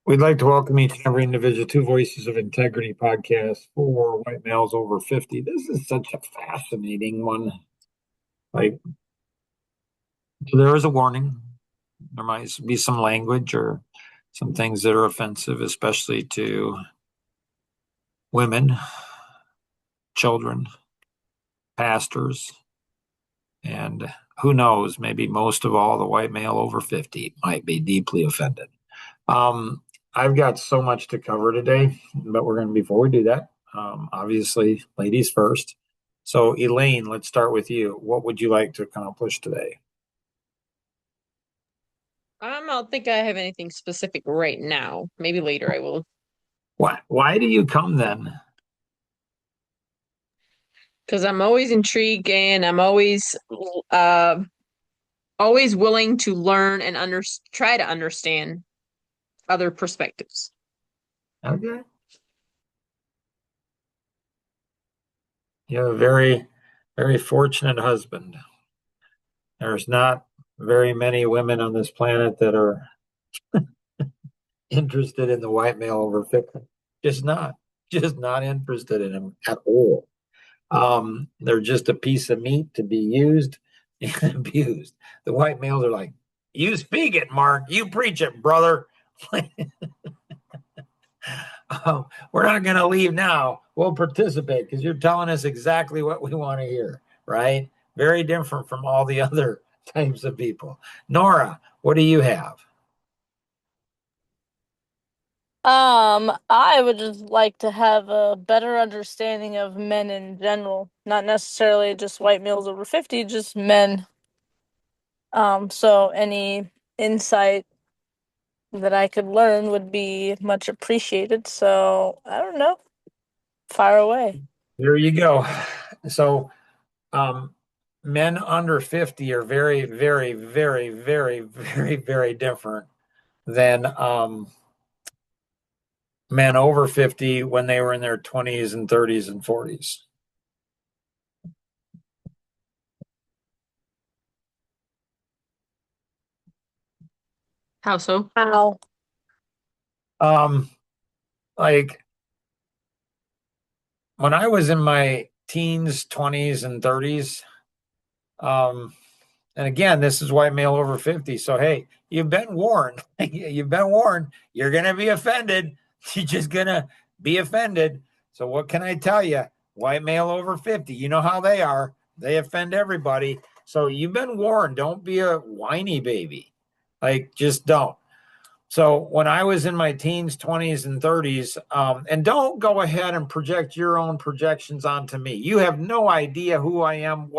We'd like to welcome each and every individual to Voices of Integrity podcast for white males over 50. This is such a fascinating one. Like, there is a warning. There might be some language or some things that are offensive, especially to women, children, pastors, and who knows, maybe most of all, the white male over 50 might be deeply offended. Um, I've got so much to cover today, but we're going to, before we do that, obviously, ladies first. So, Elaine, let's start with you. What would you like to accomplish today? I don't think I have anything specific right now. Maybe later I will. Why do you come then? Because I'm always intrigued and I'm uh always willing to learn and try to understand other perspectives. Okay. You have a very, very fortunate husband. There's not very many women on this planet that are interested in the white male over 50. Just not, just not interested in him at all. They're just a piece of meat to be used and abused. The white males are like, you speak it, Mark. You preach it, brother. We're not going to leave now. We'll participate because you're telling us exactly what we want to hear, right? Very different from all the other types of people. Nora, what do you have? I would just like to have a better understanding of men in general, not necessarily just white males over 50, just men. So any insight that I could learn would be much appreciated. So, I don't know, fire away. Here you go. So, um, men under 50 are very, very, very, very, very, very different than men over 50 when they were in their 20s and 30s and 40s. How so? How? Um, like when I was in my teens, 20s, and 30s, um, and again, this is white male over 50. So, hey, you've been warned. You've been warned. You're going to be offended. You're just going to be offended. So, what can I tell you? White male over 50, you know how they are. They offend everybody. So, you've been warned. Don't be a whiny baby. Like, just don't. So when I was in my teens, 20s, and 30s, and don't go ahead and project your own projections onto me. You have no idea who I am,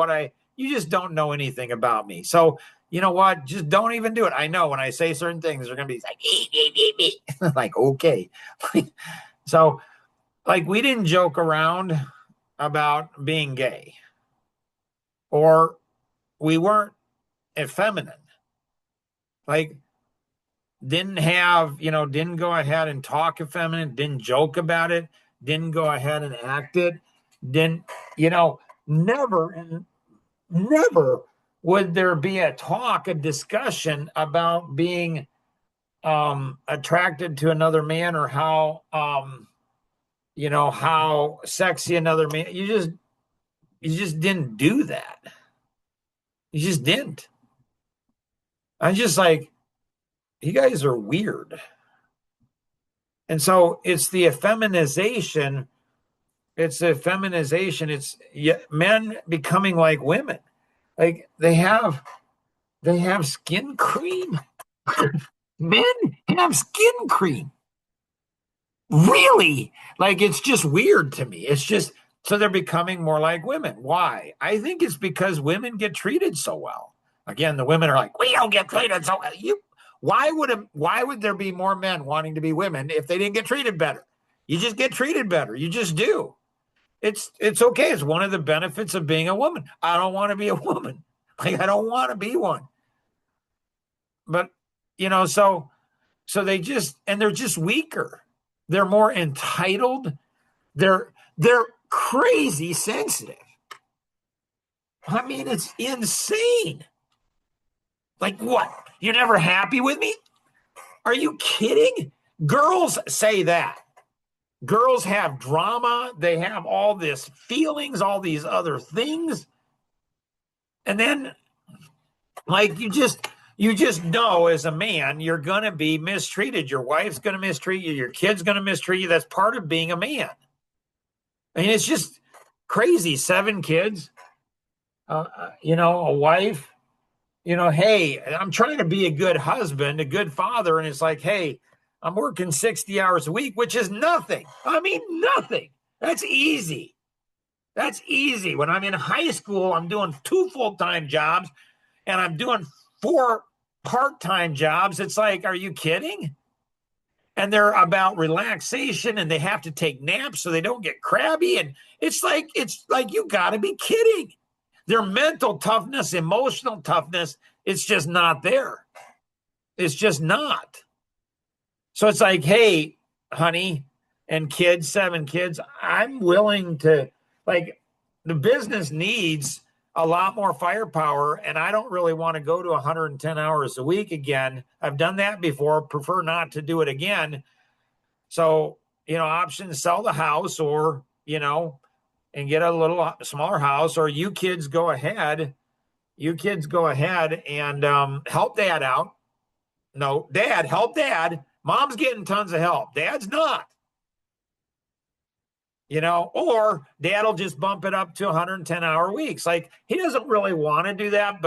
you just don't know anything about me. So, you know what? Just don't even do it. I know when I say certain things, they're going to be like, ee, ee, ee, ee. Like, okay. So, like, we didn't joke around about being gay or we weren't effeminate. Like, didn't go ahead and talk effeminate, didn't joke about it, didn't go ahead and act it, didn't, never and never would there be a discussion about being attracted to another man or how sexy another man. You just didn't do that. You just didn't. I'm just like, you guys are weird. And so it's the effeminization. It's a feminization. It's men becoming like women. Like they have skin cream. Men have skin cream. Really? Like it's just weird to me. It's just so they're becoming more like women. Why? I think it's because women get treated so well. Again, the women are like, we don't get treated so well. Why would there be more men wanting to be women if they didn't get treated better? You just get treated better. You just do. It's okay. It's one of the benefits of being a woman. I don't want to be a woman. Like I don't want to be one. But so they're just weaker. They're more entitled. They're crazy sensitive. I mean, it's insane. Like what? You're never happy with me? Are you kidding? Girls say that. Girls have drama. They have all this feelings, all these other things. And then like you just know as a man, you're going to be mistreated. Your wife's going to mistreat you. Your kid's going to mistreat you. That's part of being a man. I mean, it's just crazy. 7 kids, a wife, hey, I'm trying to be a good husband, a good father. And it's like, hey, I'm working 60 hours a week, which is nothing. I mean, nothing. That's easy. That's easy. When I'm in high school, I'm doing 2 full-time jobs and I'm doing 4 part-time jobs. It's like, are you kidding? And they're about relaxation and they have to take naps so they don't get crabby. And it's like you got to be kidding. Their mental toughness, emotional toughness, it's just not there. It's just not. So it's like, hey, honey and kids, 7 kids, I'm willing to, like, the business needs a lot more firepower, and I don't really want to go to 110 hours a week again. I've done that before, prefer not to do it again. So, options, sell the house or, and get a little smaller house, or you kids go ahead and help dad out. No, dad, help dad. Mom's getting tons of help. Dad's not. Or dad'll just bump it up to 110-hour weeks. Like, he doesn't really want to do that,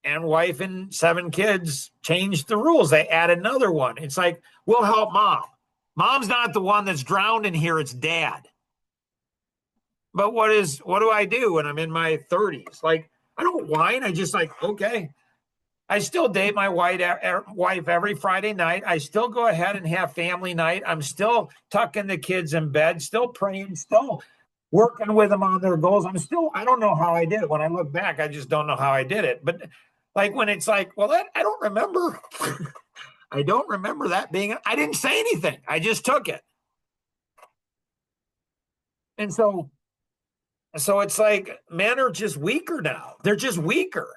and wife and 7 kids changed the rules. They add another one. It's like, we'll help mom. Mom's not the one that's drowned in here. It's dad. But what do I do when I'm in my 30s? Like, I don't whine. I just like, okay. I still date my wife every Friday night. I still go ahead and have family night. I'm still tucking the kids in bed, still praying, still working with them on their goals. I don't know how I did it. When I look back, I just don't know how I did it. But like when it's like, well, I don't remember. I don't remember that being, I didn't say anything. I just took it. And so it's like men are just weaker now. They're just weaker.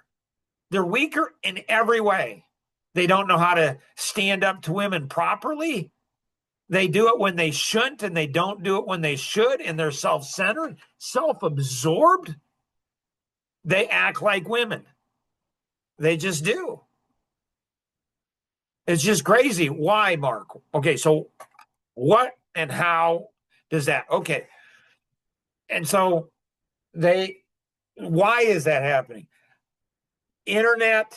They're weaker in every way. They don't know how to stand up to women properly. They do it when they shouldn't, and they don't do it when they should, and they're self-centered, self-absorbed. They act like women. They just do. It's just crazy. Why, Mark? Okay, so what and how does that? Okay. And so why is that happening? Internet,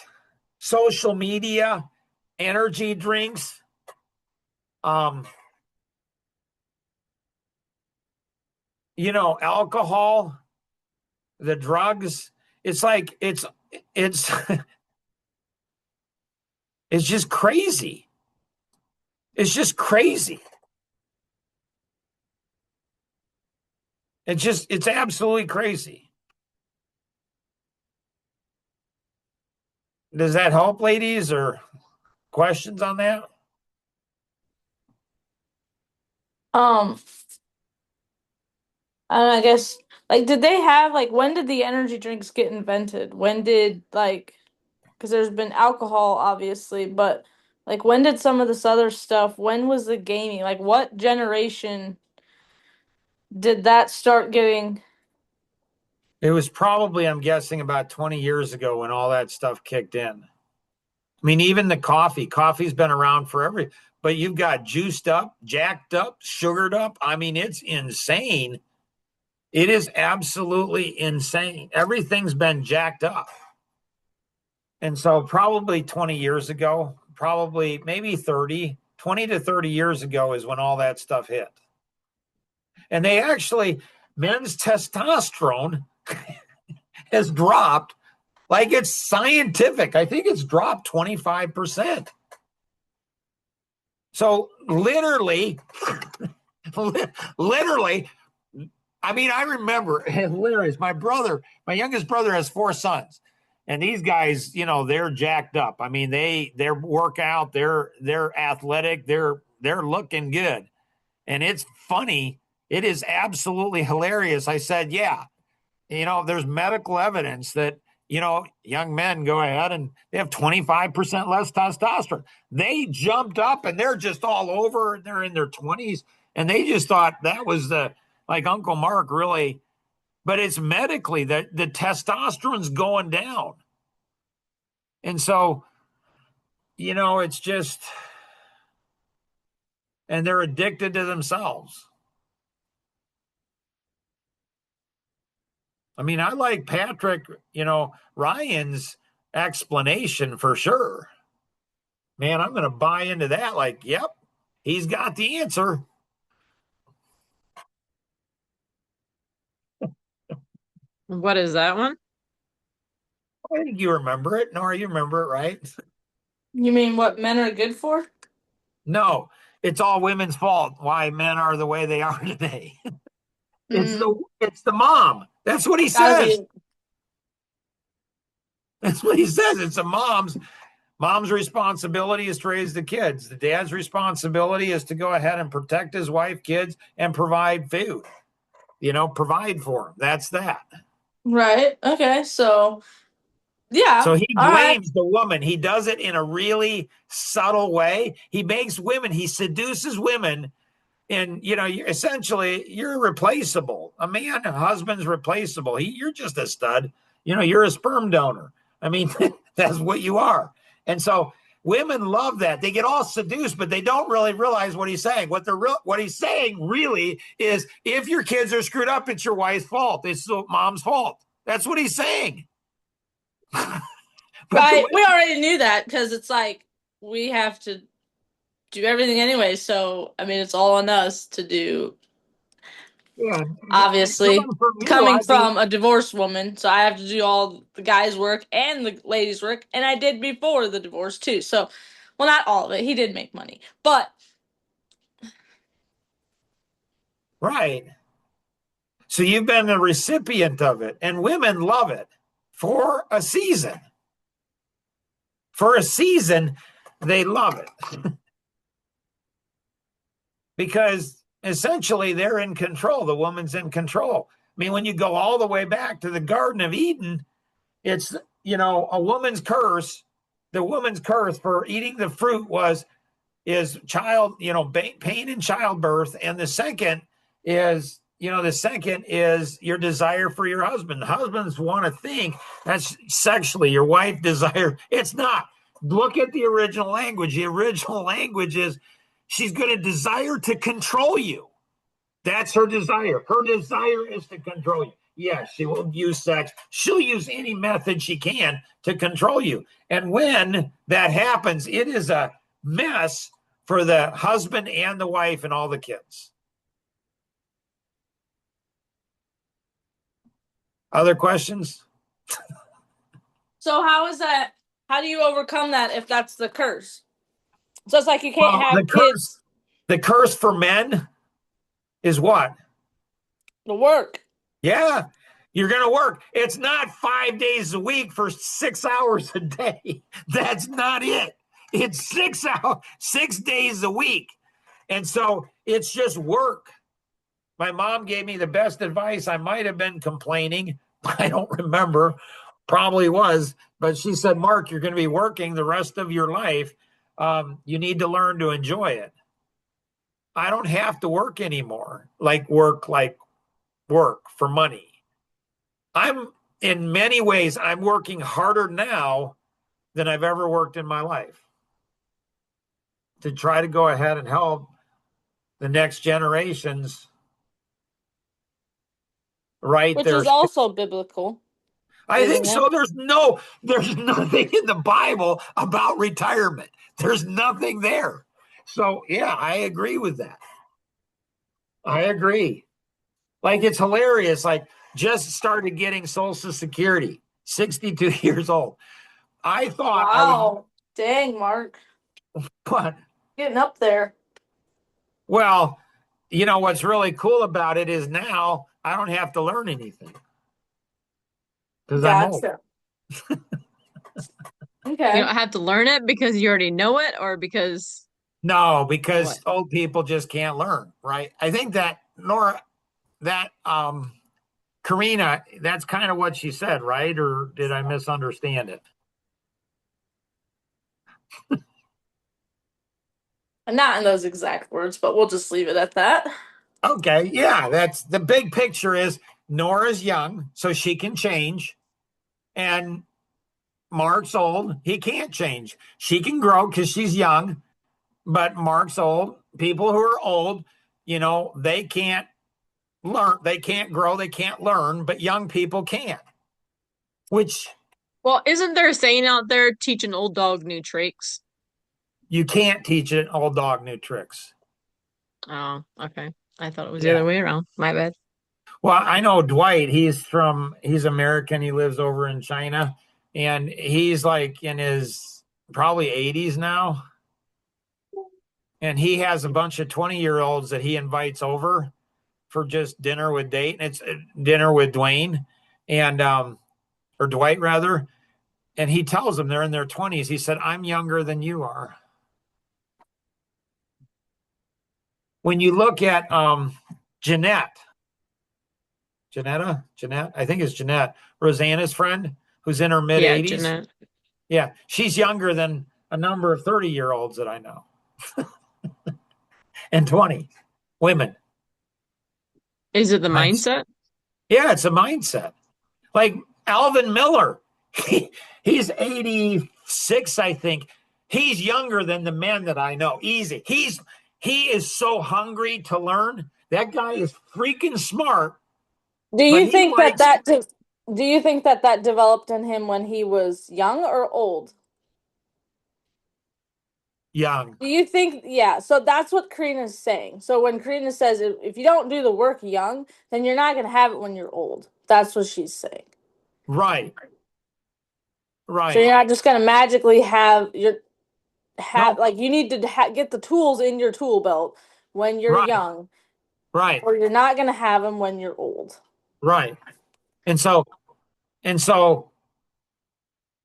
social media, energy drinks, alcohol, the drugs. It's like it's it's just crazy. It's just crazy. It's absolutely crazy. Does that help, ladies, or questions on that? And I guess did they have when did the energy drinks get invented? When did because there's been alcohol obviously, but when did some of this other stuff, when was the gaming? What generation did that start getting? It was probably, I'm guessing, about 20 years ago when all that stuff kicked in. I mean, even the coffee's been around forever, but you've got juiced up, jacked up, sugared up. I mean, it's insane. It is absolutely insane. Everything's been jacked up. And so probably 20 years ago, probably maybe 20 to 30 years ago is when all that stuff hit. And men's testosterone has dropped like it's scientific. I think it's dropped 25%. So literally, I mean, I remember, hilarious. My youngest brother has 4 sons. And these guys, they're jacked up. I mean, they're workout, they're athletic, they're looking good. And it's funny. It is absolutely hilarious. I said, yeah, there's medical evidence that young men go ahead and they have 25% less testosterone. They jumped up and they're just all over. They're in their 20s and they just thought that was like Uncle Mark really, but it's medically that the testosterone's going down. And so, it's just, and they're addicted to themselves. I mean, I like Patrick, Ryan's explanation for sure. Man, I'm going to buy into that. Like, yep, he's got the answer. What is that one? I think you remember it. Nora, you remember it, right? You mean what men are good for? No, it's all women's fault why men are the way they are today. It's the mom. That's what he Gotta says. be. That's what he says. It's a mom's responsibility is to raise the kids. The dad's responsibility is to go ahead and protect his wife, kids, and provide food. Provide for them. That's that. Right. Okay. So, yeah. So he All right. blames the woman. He does it in a really subtle way. He makes women, he seduces women. And, essentially, you're irreplaceable. A husband's replaceable. You're just a stud. You're a sperm donor. I mean, that's what you are. And so women love that. They get all seduced, but they don't really realize what he's saying. What he's saying really is if your kids are screwed up, it's your wife's fault. It's the mom's fault. That's what he's saying. Right. We already knew that because it's like we have to do everything anyway. So, I mean, it's all on us to do. Yeah, Obviously, coming I mean, from a divorced woman, so I have to do all the guys' work and the ladies' work, and I did before the divorce too. So, well, not all of it. He did make money, but right. So you've been a recipient of it, and women love it for a season. For a season, they love it because essentially they're in control. The woman's in control. I mean, when you go all the way back to the Garden of Eden, it's, a woman's curse. The woman's curse for eating the fruit is pain in childbirth. And the second is, your desire for your husband. Husbands want to think that's sexually your wife desire. It's not. Look at the original language. The original language is she's going to desire to control you. That's her desire. Her desire is to control you. Yes, she will use sex. She'll use any method she can to control you. And when that happens, it is a mess for the husband and the wife and all the kids. Other questions? so how is that? How do you overcome that if that's the curse? So it's like you can't have kids. The curse for men is what? The work. Yeah, you're going to work. It's not 5 days a week for 6 hours a day. That's not it. It's 6 hours, 6 days a week. And so it's just work. My mom gave me the best advice. I might have been complaining. I don't remember. Probably was. But she said, Mark, you're going to be working the rest of your life. You need to learn to enjoy it. I don't have to work anymore. Like work for money. In many ways, I'm working harder now than I've ever worked in my life to try to go ahead and help the next generations. Right. Which is also biblical. I think so. There's nothing in the Bible about retirement. There's nothing there. So yeah, I agree with that. I agree. Like it's hilarious. Like just started getting Social Security, 62 years old. I thought, wow, dang, Mark. What? Getting up there. Well, what's really cool about it is now I don't have to learn anything. Because I'm old. Okay. You don't have to learn it because you already know it, or because no, because old people just can't learn, right? I think that Nora, that Karina, that's kind of what she said, right? Or did I misunderstand it? Not in those exact words, but we'll just leave it at that. Okay, yeah, that's the big picture is Nora's young, so she can change. And Mark's old, he can't change. She can grow because she's young, but Mark's old. People who are old, they can't learn, they can't grow, they can't learn, but young people can. Which Well, isn't there a saying out there, teach an old dog new tricks? you can't teach an old dog new tricks. Oh, okay. I thought it was the Yeah. other way around. My bad. Well, I know Dwight, he's American, he lives over in China, and he's like in his probably 80s now. And he has a bunch of 20-year-olds that he invites over for just dinner with Date, and it's dinner with Dwayne and or Dwight rather. And he tells them they're in their 20s. He said, I'm younger than you are. When you look at Jeanette, I think it's Jeanette, Rosanna's friend, who's in her mid 80s. Yeah, Jeanette. Yeah, she's younger than a number of 30-year-olds that I know. And 20 women. Is it the mindset? Yeah, it's a mindset. Like Alvin Miller, he's 86, I think. He's younger than the men that I know. Easy. He is so hungry to learn. That guy is freaking smart. Do you But think likes- do you think that developed in him when he was young or old? Young. Do you think, yeah, so that's what Karina's saying. So when Karina says if you don't do the work young, then you're not going to have it when you're old. That's what she's saying. Right. Right. So you're not just going to magically have No. like you need to get the tools in your tool belt when you're Right. young, Right. or you're not going to have them when you're old. Right. And so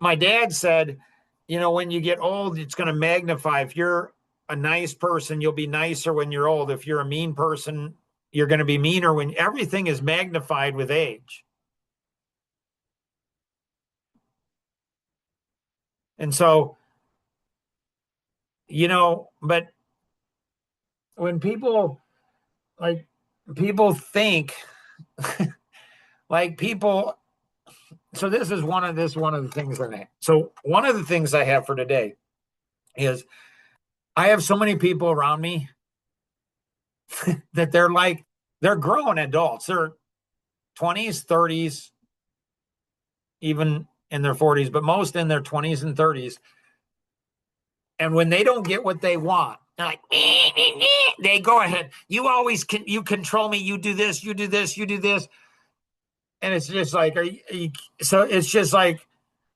my dad said, when you get old, it's going to magnify. If you're a nice person, you'll be nicer when you're old. If you're a mean person, you're going to be meaner when everything is magnified with age. And so, but when people think like people, so this is one of the things so one of the things I have for today is I have so many people around me that they're grown adults. They're 20s, 30s, even in their 40s, but most in their 20s and 30s. And when they don't get what they want, they're like, they go ahead. You always you control me. You do this, you do this, you do this. And it's just like, so it's just like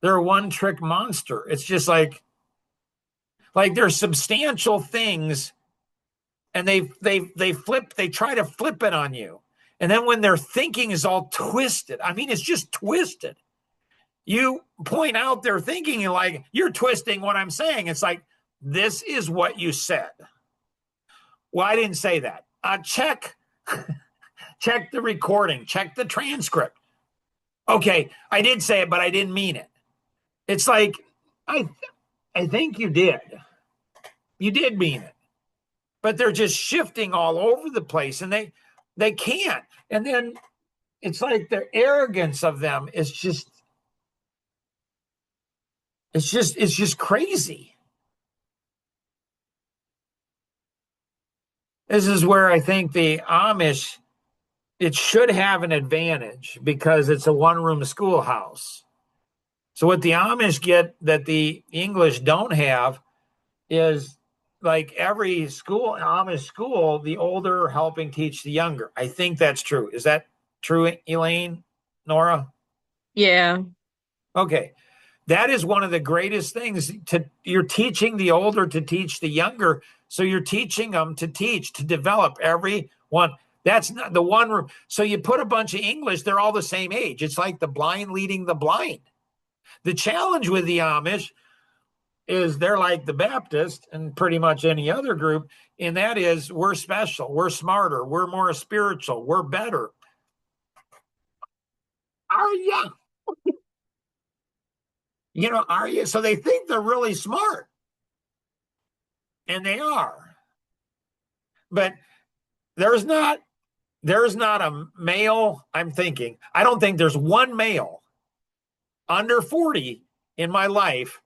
they're a one-trick monster. It's just like there's substantial things, and they try to flip it on you. And then when their thinking is all twisted, I mean, it's just twisted. You point out their thinking, you're like, you're twisting what I'm saying. It's like, this is what you said. Well, I didn't say that. Check the recording, check the transcript. Okay, I did say it, but I didn't mean it. It's like, I think you did. You did mean it. But they're just shifting all over the place, and they can't. And then it's like the arrogance of them is just, it's just crazy. This is where I think the Amish, it should have an advantage because it's a one-room schoolhouse. So what the Amish get that the English don't have is like every Amish school, the older helping teach the younger. I think that's true. Is that true, Elaine, Nora? Yeah. Okay. That is one of the greatest things. You're teaching the older to teach the younger. So you're teaching them to teach, to develop everyone. That's not the one room. So you put a bunch of English, they're all the same age. It's like the blind leading the blind. The challenge with the Amish is they're like the Baptist and pretty much any other group. And that is, we're special, we're smarter, we're more spiritual, we're better. are you? Are you? So they think they're really smart, and they are. But there's not a male. I'm thinking. I don't think there's one male under 40 in my life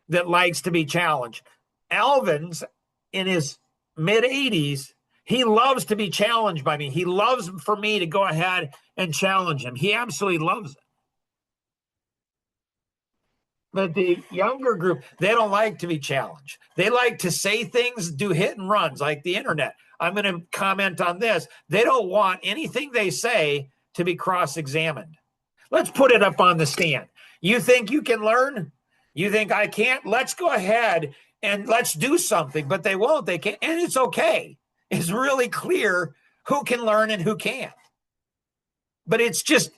that likes to be challenged. Alvin's in his mid 80s. He loves to be challenged by me. He loves for me to go ahead and challenge him. He absolutely loves it. But the younger group, they don't like to be challenged. They like to say things, do hit and runs like the internet. I'm going to comment on this. They don't want anything they say to be cross-examined. Let's put it up on the stand. You think you can learn? You think I can't? Let's go ahead and let's do something. But they won't. They can't. And it's okay. It's really clear who can learn and who can't. But it's just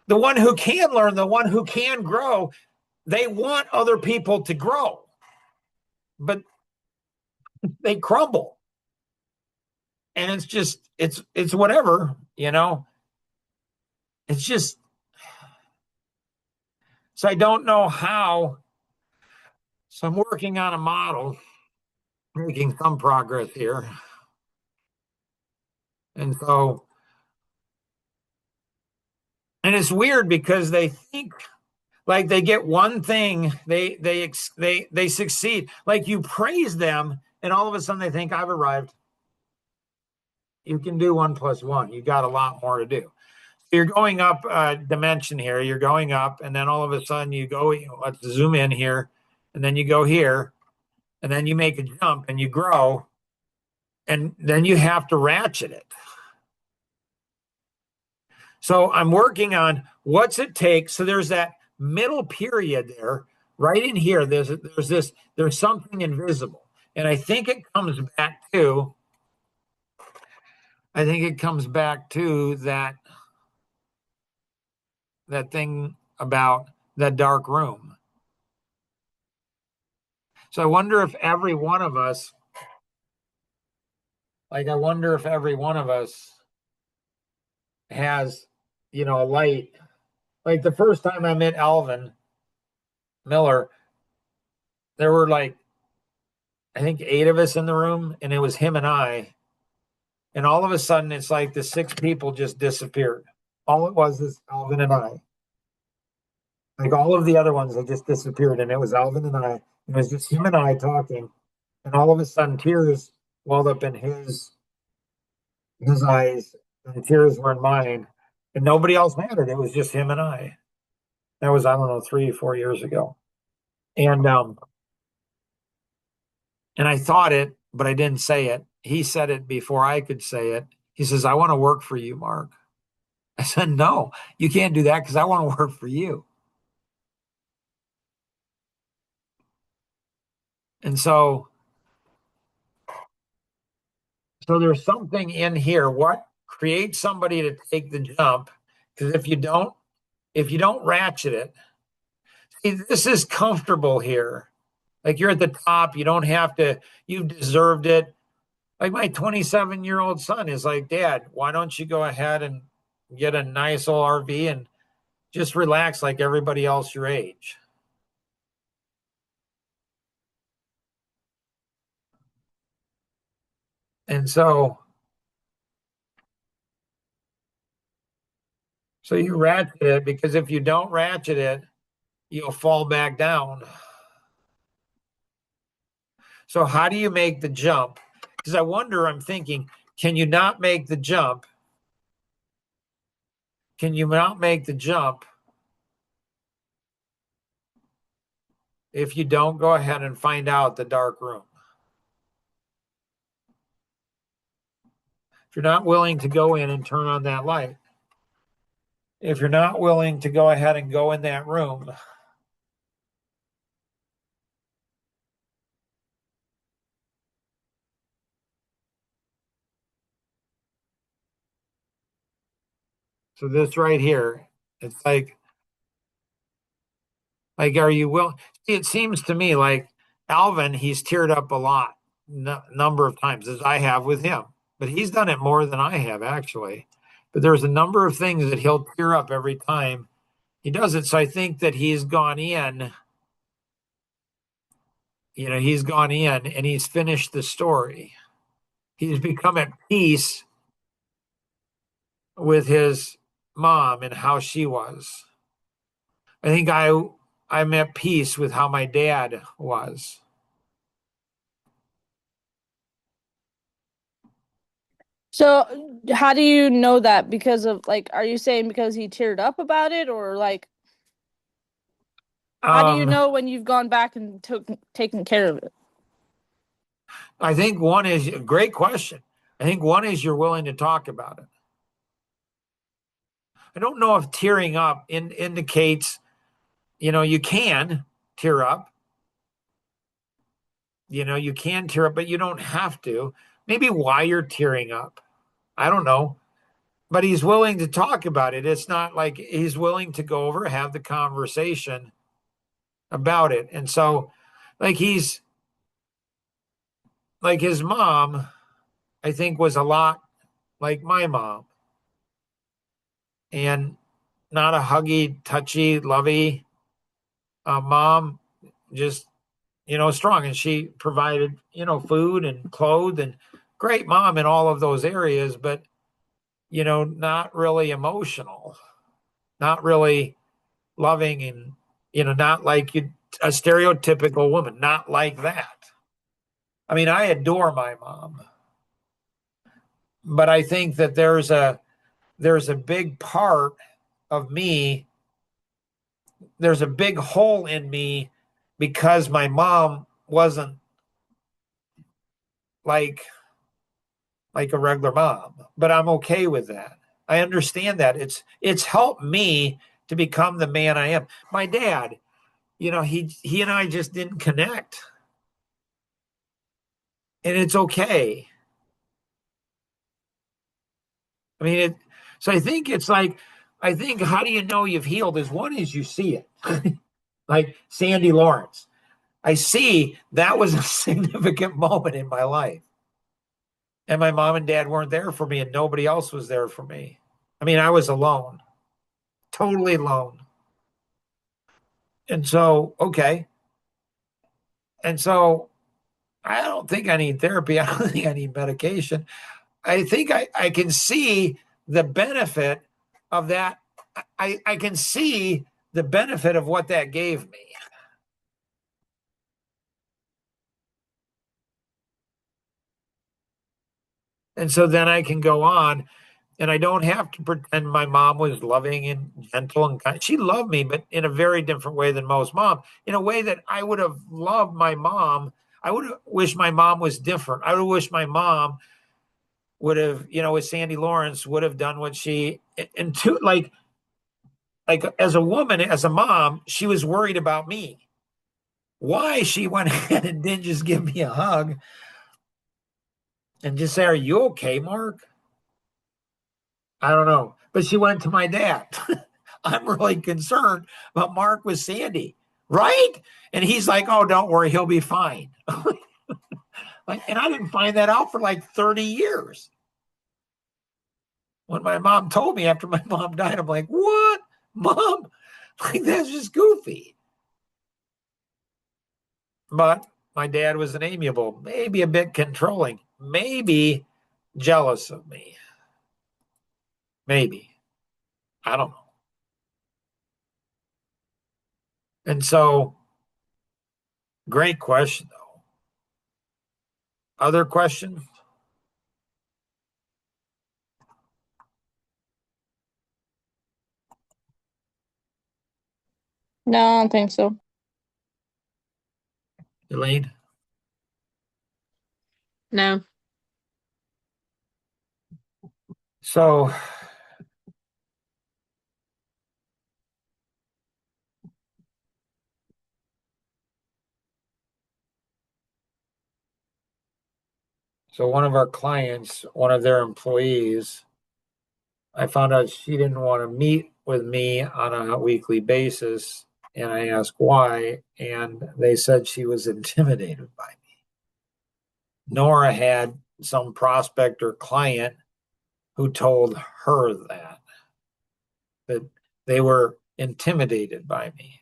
the one who can learn, the one who can grow. They want other people to grow, but they crumble. And it's just, it's whatever, it's just, so I don't know how. So I'm working on a model, making some progress here. And it's weird because they think like they get one thing, they succeed. Like you praise them, and all of a sudden they think I've arrived. You can do 1 + 1. You got a lot more to do. You're going up a dimension here. You're going up, and then all of a sudden you go. Let's zoom in here, and then you go here, and then you make a jump and you grow, and then you have to ratchet it. So I'm working on what's it take. So there's that middle period there, right in here. There's something invisible, and I think it comes back to that thing about that dark room. So I wonder if every one of us, has, a light. Like the first time I met Alvin Miller, there were I think 8 of us in the room, and it was him and I. And all of a sudden, it's like the 6 people just disappeared. All it was is Alvin and I. Like all of the other ones, they just disappeared, and it was Alvin and I. It was just him and I talking, and all of a sudden, tears welled up in his eyes, and tears were in mine, and nobody else mattered. It was just him and I. That was, I don't know, 3 or 4 years ago, and I thought it, but I didn't say it. He said it before I could say it. He says, "I want to work for you, Mark." I said, "No, you can't do that because I want to work for you." And so there's something in here. What creates somebody to take the jump? Because if you don't ratchet it, see, this is comfortable here. Like you're at the top, you don't have to, you've deserved it. Like my 27-year-old son is like, "Dad, why don't you go ahead and get a nice old RV and just relax like everybody else your age?" And so you ratchet it, because if you don't ratchet it, you'll fall back down. So how do you make the jump? Because I'm thinking, can you not make the jump? Can you not make the jump if you don't go ahead and find out the dark room? If you're not willing to go in and turn on that light, if you're not willing to go ahead and go in that room, so this right here, it's like, are you willing? It seems to me like Alvin, he's teared up a lot, number of times, as I have with him, but he's done it more than I have actually. But there's a number of things that he'll tear up every time He doesn't. So I think that he's gone in, he's gone in and he's finished the story. He's become at peace with his mom and how she was. I think I'm at peace with how my dad was. So, how do you know that? Because of like, are you saying because he teared up about it, or like, how do you Um, know when you've gone back and taken care of it? I think one is a great question. I think one is you're willing to talk about it. I don't know if tearing up indicates, you can tear up. You can tear up, but you don't have to. Maybe why you're tearing up. I don't know. But he's willing to talk about it. It's not like he's willing to go over, have the conversation about it. And so, like, he's like his mom, I think, was a lot like my mom and not a huggy, touchy, lovey mom, just, strong. And she provided, food and clothes and great mom in all of those areas, but, not really emotional, not really loving and, not like a stereotypical woman, not like that. I mean, I adore my mom, but I think that there's a big part of me, there's a big hole in me because my mom wasn't like a regular mom, but I'm okay with that. I understand that. It's helped me to become the man I am. My dad, he and I just didn't connect. And it's okay. I mean, so I think it's like, I think how do you know you've healed is one is you see it. Like Sandy Lawrence. I see that was a significant moment in my life. And my mom and dad weren't there for me, and nobody else was there for me. I mean, I was alone, totally alone. And so, okay. And so I don't think I need therapy. I don't think I need medication. I think I can see the benefit of that. I can see the benefit of what that gave me. And so then I can go on and I don't have to pretend my mom was loving and gentle and kind. She loved me, but in a very different way than most moms, in a way that I would have loved my mom. I would have wished my mom was different. I would have wished my mom would have, with Sandy Lawrence, would have done what she, and to like as a woman, as a mom, she was worried about me. Why she went ahead and didn't just give me a hug and just say, "Are you okay, Mark?" I don't know. But she went to my dad. I'm really concerned about Mark with Sandy, right? And he's like, "Oh, don't worry, he'll be fine." And I didn't find that out for like 30 years. When my mom told me after my mom died, I'm like, "What, mom?" Like, that's just goofy. But my dad was an amiable, maybe a bit controlling, maybe jealous of me. Maybe. I don't know. And so, great question, though. Other question? No, I don't think so. Elaine? No. So, one of our clients, one of their employees, I found out she didn't want to meet with me on a weekly basis. And I asked why. And they said she was intimidated by me. Nora had some prospect or client who told her that they were intimidated by me.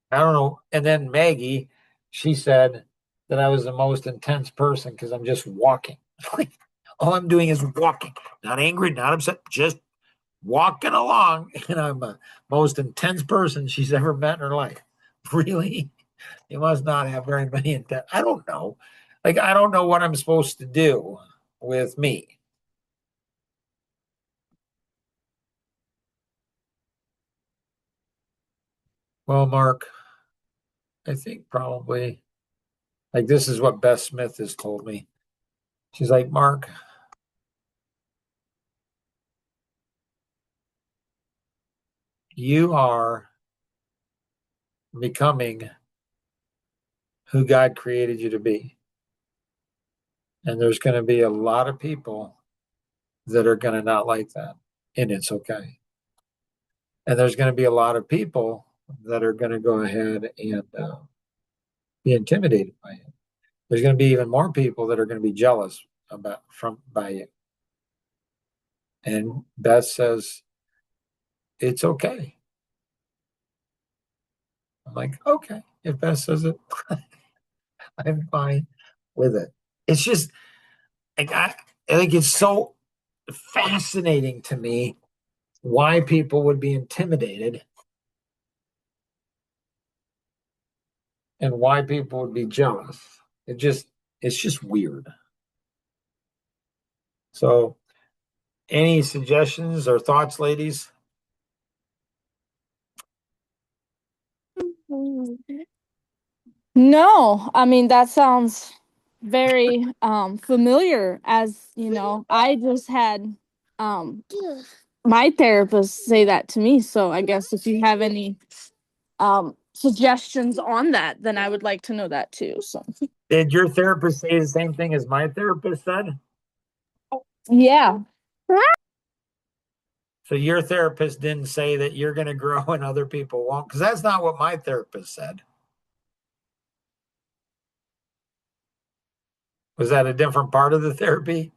I don't know. And then Maggie, she said that I was the most intense person because I'm just walking. All I'm doing is walking, not angry, not upset, just walking along. And I'm the most intense person she's ever met in her life. Really? You must not have very many intense. I don't know. Like, I don't know what I'm supposed to do with me. Well, Mark, I think probably like this is what Beth Smith has told me. She's like, Mark, you are becoming who God created you to be. And there's going to be a lot of people that are going to not like that. And it's okay. And there's going to be a lot of people that are going to go ahead and be intimidated by it. There's going to be even more people that are going to be jealous by you. And Beth says, it's okay. I'm like, okay, if Beth says it, I'm fine with it. It's just, like, I think it's so fascinating to me why people would be intimidated and why people would be jealous. It's just weird. So, any suggestions or thoughts, ladies? No, I mean that sounds very familiar, as you know, I just had um my therapist say that to me. So I guess if you have any suggestions on that, then I would like to know that too. So Did your therapist say the same thing as my therapist said? yeah. So your therapist didn't say that you're going to grow and other people won't, because that's not what my therapist said. Was that a different part of the therapy?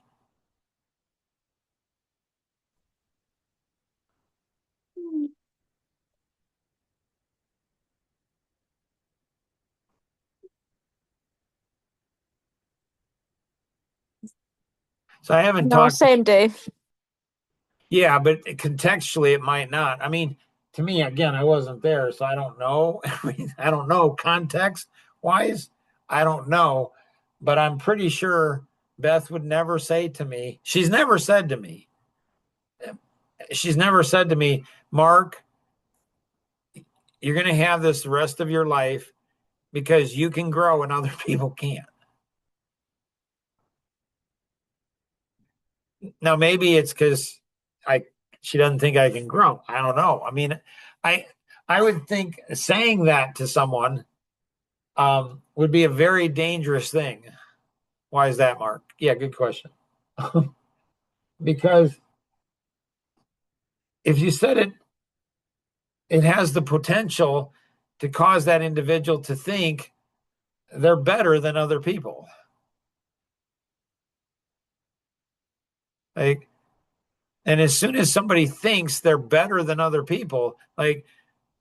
So I haven't No, talked. same day. Yeah, but contextually it might not. I mean, to me, again, I wasn't there, so I don't know. I mean, I don't know context wise. I don't know, but I'm pretty sure Beth would never say to me, she's never said to me, Mark, you're going to have this the rest of your life because you can grow and other people can't. Now, maybe it's because I she doesn't think I can grow. I don't know. I mean, I I would think saying that to someone would be a very dangerous thing. Why is that, Mark? Yeah, good question. Because if you said it, it has the potential to cause that individual to think they're better than other people. Like, and as soon as somebody thinks they're better than other people, like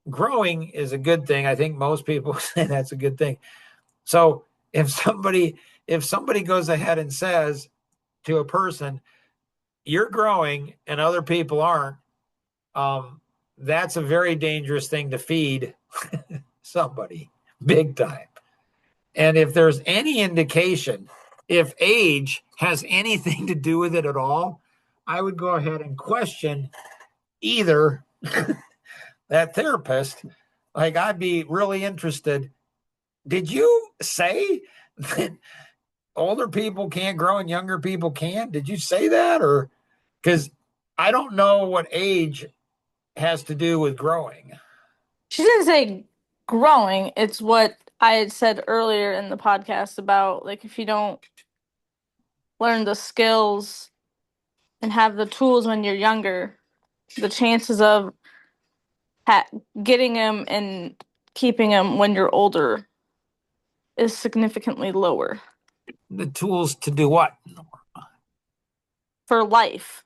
growing is a good thing. I think most people say that's a good thing. So if somebody goes ahead and says to a person, "You're growing and other people aren't," that's a very dangerous thing to feed somebody big time. And if there's any indication, if age has anything to do with it at all, I would go ahead and question either that therapist. Like, I'd be really interested. Did you say that older people can't grow and younger people can? Did you say that? Or because I don't know what age has to do with growing. She didn't say growing. It's what I had said earlier in the podcast about like if you don't learn the skills and have the tools when you're younger, the chances of ha getting them and keeping them when you're older is significantly lower The tools to do what? for life.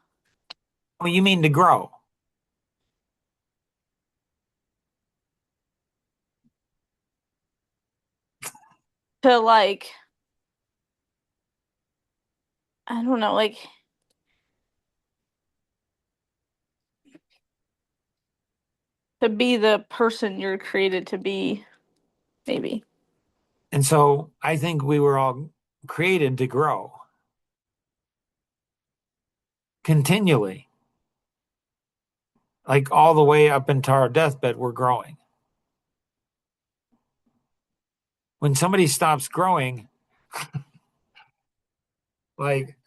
Well, you mean to grow? To like, I don't know, like to be the person you're created to be, maybe. And so I think we were all created to grow continually. Like all the way up into our deathbed, we're growing. When somebody stops growing, like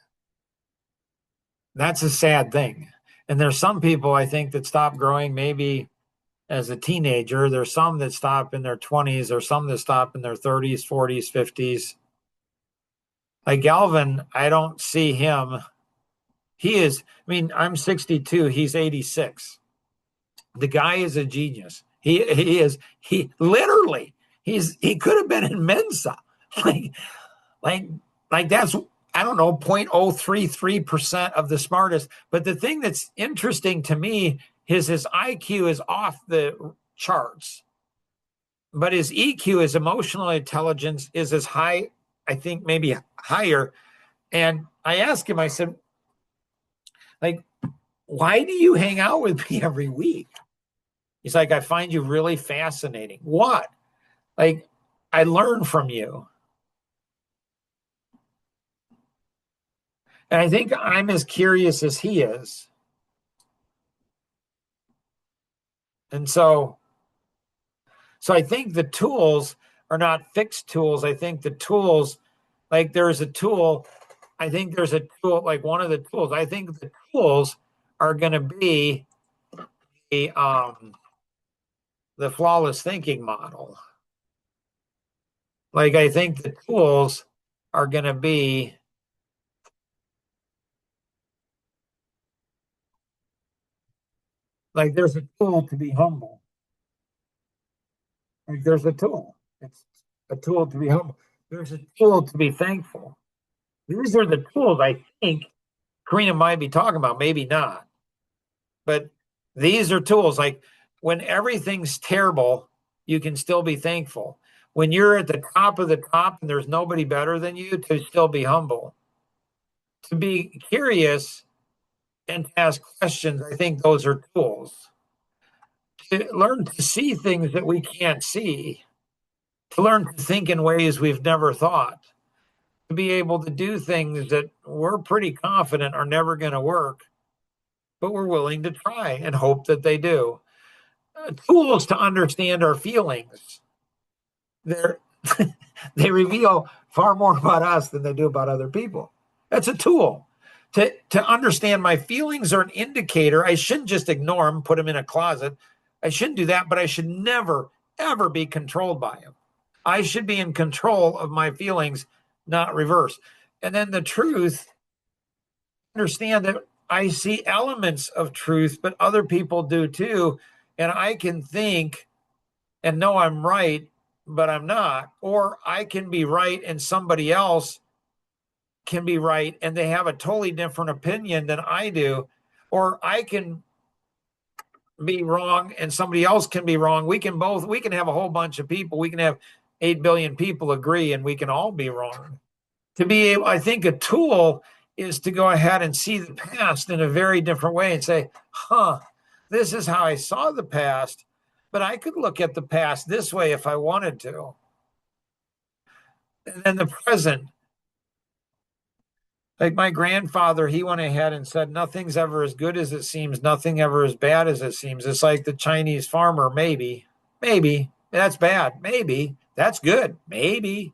that's a sad thing. And there's some people I think that stop growing maybe as a teenager. There's some that stop in their 20s, or some that stop in their 30s, 40s, 50s. Like Galvin, I don't see him. He is, I mean, I'm 62, he's 86. The guy is a genius. He literally, he could have been in Mensa. Like, like, like that's, I don't know, 0.033% of the smartest. But the thing that's interesting to me is his IQ is off the charts, but his EQ, his emotional intelligence, is as high, I think maybe higher. And I asked him, I said, like, why do you hang out with me every week? He's like, I find you really fascinating. What? Like, I learn from you. And I think I'm as curious as he is. And so I think the tools are not fixed tools. I think the tools, like there's a tool, I think there's a tool, like one of the tools, I think the tools are going to be the flawless thinking model. Like I think the tools are going to be like there's a tool to be humble. Like there's a tool. It's a tool to be humble. There's a tool to be thankful. These are the tools I think Karina might be talking about, maybe not. But these are tools like when everything's terrible, you can still be thankful. When you're at the top of the top and there's nobody better than you, to still be humble. To be curious and to ask questions, I think those are tools. To learn to see things that we can't see, to learn to think in ways we've never thought, to be able to do things that we're pretty confident are never going to work, but we're willing to try and hope that they do. Tools to understand our feelings. They're, they reveal far more about us than they do about other people. That's a tool. To understand my feelings are an indicator. I shouldn't just ignore them, put them in a closet. I shouldn't do that, but I should never, ever be controlled by them. I should be in control of my feelings, not reverse. And then the truth, understand that I see elements of truth, but other people do too. And I can think and know I'm right, but I'm not. Or I can be right and somebody else can be right and they have a totally different opinion than I do. Or I can be wrong and somebody else can be wrong. We can have a whole bunch of people. We can have 8 billion people agree and we can all be wrong. To be able, I think a tool is to go ahead and see the past in a very different way and say, this is how I saw the past, but I could look at the past this way if I wanted to. And then the present, like my grandfather, he went ahead and said, nothing's ever as good as it seems, nothing ever as bad as it seems. It's like the Chinese farmer, maybe, that's bad, maybe, that's good, maybe.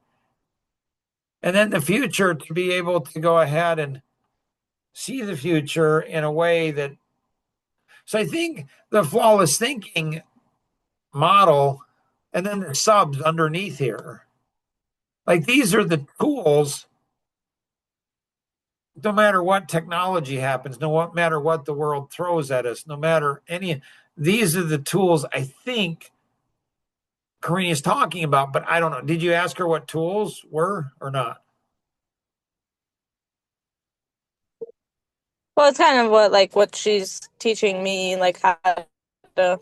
And then the future, to be able to go ahead and see the future in a way that, so I think the flawless thinking model, and then the subs underneath here, like these are the tools, no matter what technology happens, no matter what the world throws at us, no matter any, these are the tools I think Karina is talking about, but I don't know. Did you ask her what tools were or not? Well, it's kind of what she's teaching me, like how to,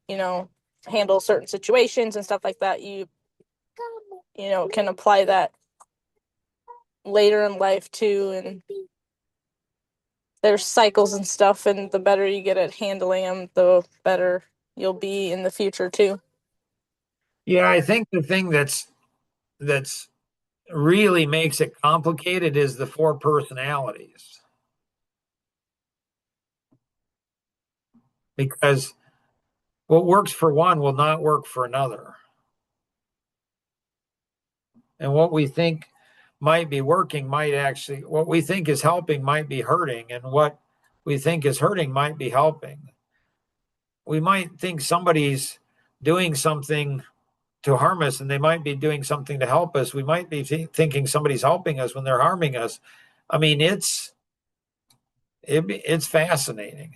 you know, handle certain situations and stuff like that. You can apply that later in life too, and there's cycles and stuff, and the better you get at handling them, the better you'll be in the future too. Yeah, I think the thing that's really makes it complicated is the four personalities. Because what works for one will not work for another. And what we think might be working might actually, what we think is helping might be hurting, and what we think is hurting might be helping. We might think somebody's doing something to harm us, and they might be doing something to help us. We might be thinking somebody's helping us when they're harming us. I mean, it's fascinating.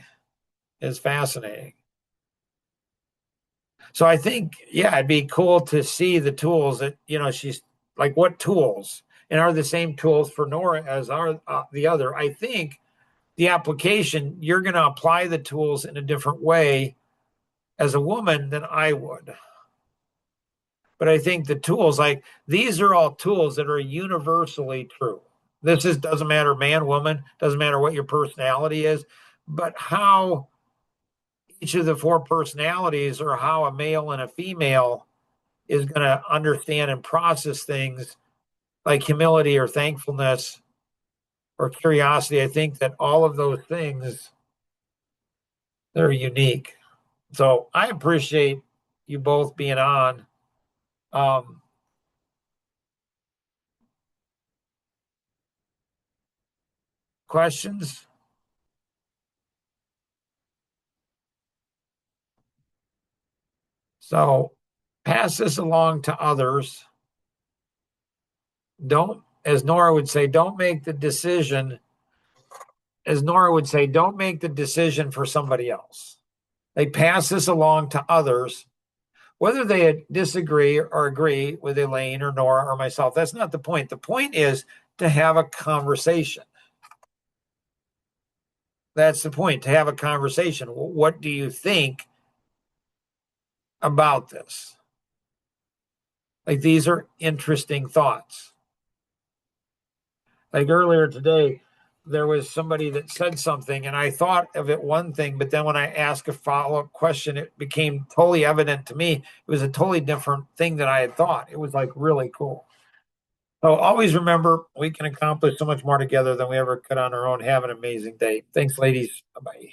It's fascinating. So I think, yeah, it'd be cool to see the tools that, she's like, what tools, and are the same tools for Nora as are the other. I think the application, you're going to apply the tools in a different way as a woman than I would. But I think the tools, like, these are all tools that are universally true. Doesn't matter man, woman, doesn't matter what your personality is, but how each of the four personalities, or how a male and a female is going to understand and process things like humility or thankfulness or curiosity. I think that all of those things, they're unique. So I appreciate you both being on. Um, Questions? So pass this along to others. Don't, as Nora would say, don't make the decision. As Nora would say, don't make the decision for somebody else. They pass this along to others, whether they disagree or agree with Elaine or Nora or myself. That's not the point. The point is to have a conversation. That's the point, to have a conversation. What do you think about this? Like, these are interesting thoughts. Like earlier today, there was somebody that said something, and I thought of it one thing, but then when I asked a follow-up question, it became totally evident to me. It was a totally different thing than I had thought. It was like really cool. So always remember, we can accomplish so much more together than we ever could on our own. Have an amazing day. Thanks, ladies. Bye-bye.